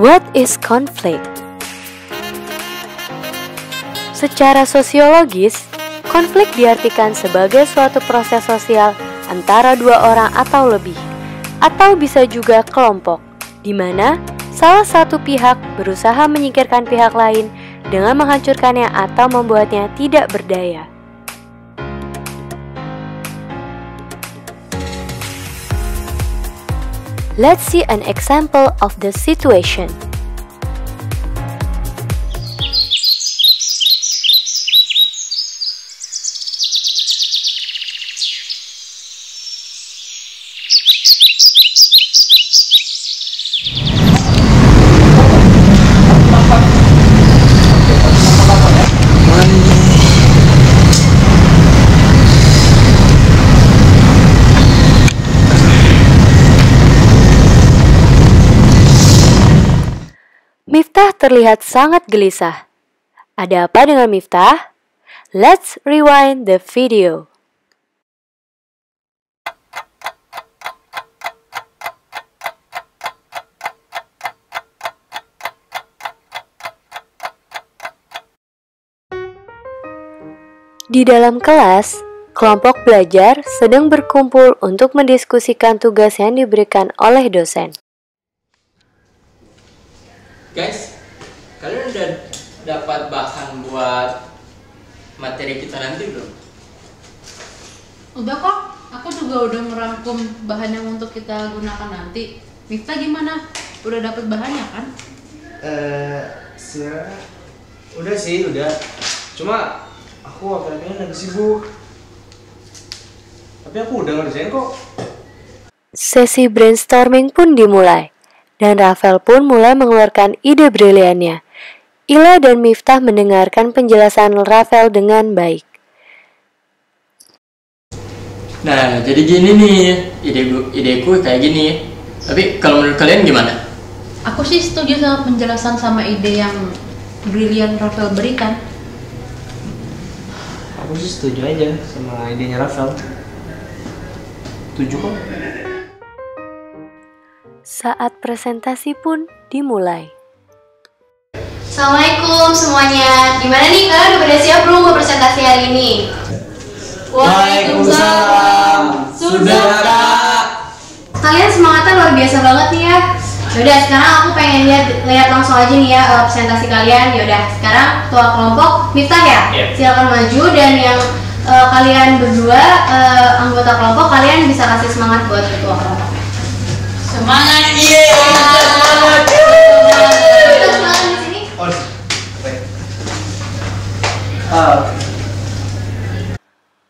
What is conflict? Secara sosiologis, konflik diartikan sebagai suatu proses sosial antara dua orang atau lebih, atau bisa juga kelompok, di mana salah satu pihak berusaha menyingkirkan pihak lain dengan menghancurkannya atau membuatnya tidak berdaya. Let's see an example of the situation. Miftah terlihat sangat gelisah. Ada apa dengan Miftah? Let's rewind the video. Di dalam kelas, kelompok belajar sedang berkumpul untuk mendiskusikan tugas yang diberikan oleh dosen. Guys, kalian udah dapat bahan buat materi kita nanti belum? Udah kok, aku juga udah merangkum bahan yang untuk kita gunakan nanti. Miftah gimana? Udah dapat bahannya kan? Udah sih, udah. Cuma aku akhirnya lagi sibuk. Tapi aku udah ngerjain kok. Sesi brainstorming pun dimulai. Dan Rafael pun mulai mengeluarkan ide briliannya. Ila dan Miftah mendengarkan penjelasan Rafael dengan baik. Nah, jadi gini nih, ideku kayak gini. Tapi kalau menurut kalian gimana? Aku sih setuju sama penjelasan sama ide yang brilian Rafael berikan. Aku sih setuju aja sama idenya Rafael. Setuju kok. Saat presentasi pun dimulai. Assalamualaikum semuanya. Gimana nih, kalian udah pada siap belum buat presentasi hari ini? Waalaikumsalam. Sudah, Kak. Kalian semangatnya luar biasa banget nih ya. Yaudah, sekarang aku pengen lihat langsung aja nih ya presentasi kalian. Yaudah, sekarang ketua kelompok Miftah ya. Silakan maju, dan yang kalian berdua anggota kelompok, kalian bisa kasih semangat buat ketua kelompok. Semangat! Semangat di sini.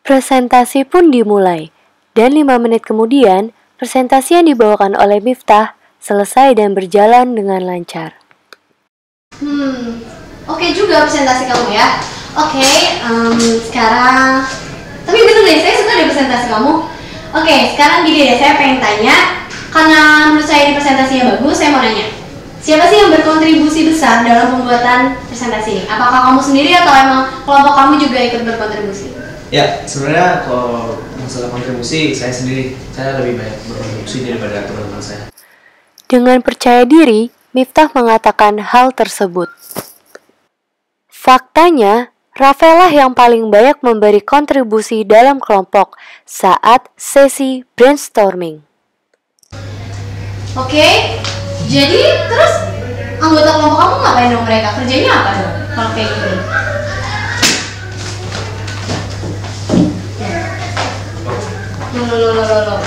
Presentasi pun dimulai. Dan 5 menit kemudian, presentasi yang dibawakan oleh Miftah selesai dan berjalan dengan lancar. Oke juga presentasi kamu ya. Oke, sekarang tapi bener deh, saya suka deh presentasi kamu. Oke, sekarang gini deh, saya pengen tanya, karena menurut saya ini presentasinya bagus, saya mau nanya. siapa sih yang berkontribusi besar dalam pembuatan presentasi ini? Apakah kamu sendiri atau emang kelompok kamu juga ikut berkontribusi? Ya, sebenarnya kalau masalah kontribusi saya sendiri, saya lebih banyak berkontribusi daripada teman-teman saya. Dengan percaya diri, Miftah mengatakan hal tersebut. Faktanya, Rafael lah yang paling banyak memberi kontribusi dalam kelompok saat sesi brainstorming. Oke, jadi terus anggota kelompok kamu ngapain dong mereka? Kerjanya apa dong kalau kayak gini? Loh.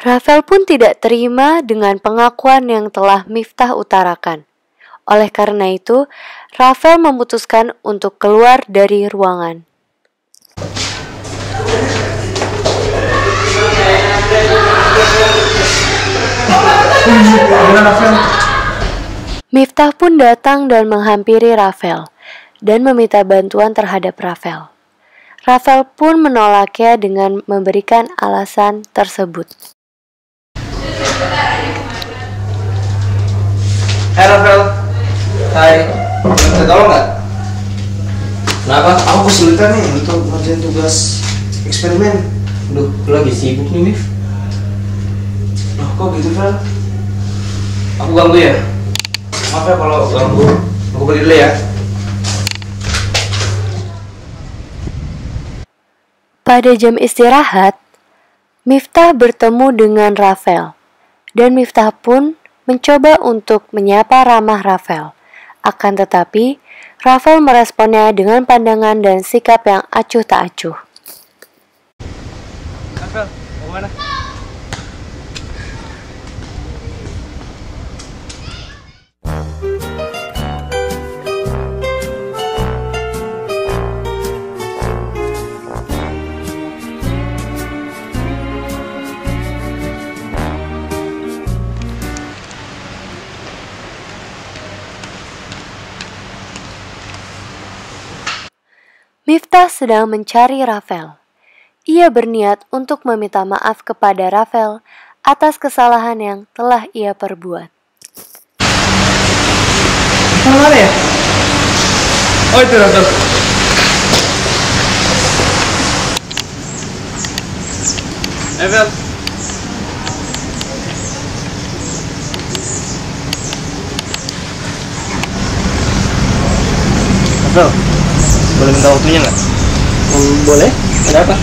Rafael pun tidak terima dengan pengakuan yang telah Miftah utarakan. Oleh karena itu, Rafael memutuskan untuk keluar dari ruangan. Miftah pun datang dan menghampiri Rafael dan meminta bantuan terhadap Rafael. Rafael pun menolaknya dengan memberikan alasan tersebut. Hai Rafael. Hai. Bisa tolong nggak? Kenapa? Aku kesulitan nih untuk ngerjain tugas eksperimen. Duh, lu lagi sibuk nih, Mif. Loh, kok gitu, Fel? Aku ganggu ya? Maaf ya kalau ganggu. Aku pergi dulu ya. Pada jam istirahat, Miftah bertemu dengan Rafael, dan Miftah pun mencoba untuk menyapa ramah Rafael. Akan tetapi, Rafael meresponnya dengan pandangan dan sikap yang acuh tak acuh. Rafael, mau kemana? Miftah sedang mencari Rafael. Ia berniat untuk meminta maaf kepada Rafael atas kesalahan yang telah ia perbuat. Mana ya? Oh itu Rafael. Rafael. Rafael, boleh minta waktunya nggak? Boleh? Ada apa?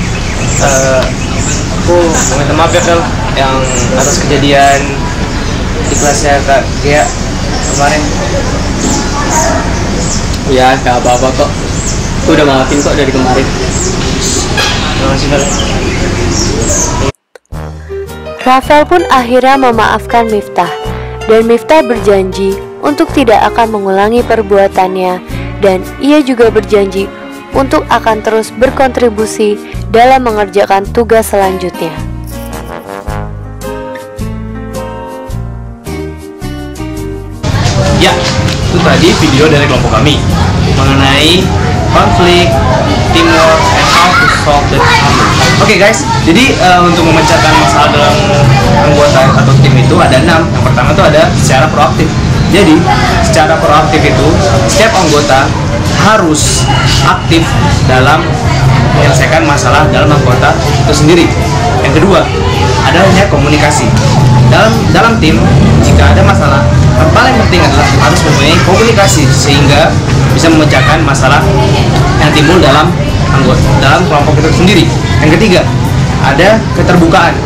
Aku mau minta maaf ya Fel, yang atas kejadian di kelasnya Kak Gia kemarin. Ya, gak apa-apa kok. Aku udah maafin kok dari kemarin. Terima kasih Fel. Rafael pun akhirnya memaafkan Miftah, dan Miftah berjanji untuk tidak akan mengulangi perbuatannya, dan ia juga berjanji untuk akan terus berkontribusi dalam mengerjakan tugas selanjutnya. Ya, itu tadi video dari kelompok kami mengenai konflik, teamwork, and how to solve the problem. Oke guys, jadi untuk memecahkan masalah dalam anggota atau tim itu ada 6. Yang pertama itu ada secara proaktif. Jadi, secara proaktif itu setiap anggota harus aktif dalam menyelesaikan masalah dalam anggota itu sendiri. Yang kedua, adanya komunikasi. Dalam tim, jika ada masalah, yang paling penting adalah harus mempunyai komunikasi sehingga bisa memecahkan masalah yang timbul dalam kelompok itu sendiri. Yang ketiga, ada keterbukaan.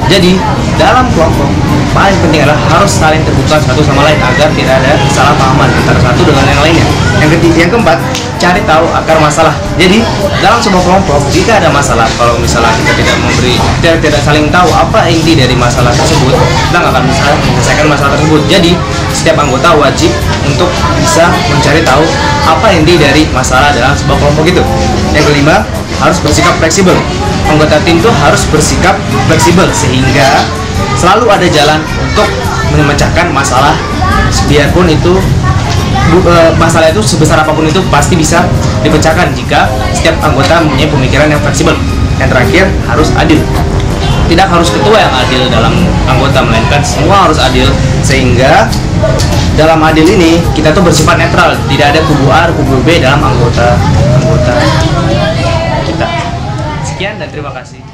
Jadi, dalam kelompok paling penting adalah harus saling terbuka satu sama lain agar tidak ada kesalahpahaman antara satu dengan yang lainnya. Yang keempat, cari tahu akar masalah. Jadi, dalam sebuah kelompok jika ada masalah, kalau misalnya kita tidak saling tahu apa inti dari masalah tersebut, kita nggak akan bisa menyelesaikan masalah tersebut. Jadi, setiap anggota wajib untuk bisa mencari tahu apa inti dari masalah dalam sebuah kelompok itu. Yang kelima, harus bersikap fleksibel. Anggota tim itu harus bersikap fleksibel sehingga selalu ada jalan untuk memecahkan masalah, biarpun itu masalah itu sebesar apapun itu pasti bisa dipecahkan jika setiap anggota mempunyai pemikiran yang fleksibel. Yang terakhir, harus adil. tidak harus ketua yang adil dalam anggota, melainkan semua harus adil, sehingga dalam adil ini kita tuh bersifat netral, tidak ada kubu A, kubu B dalam anggota kita. Sekian dan terima kasih.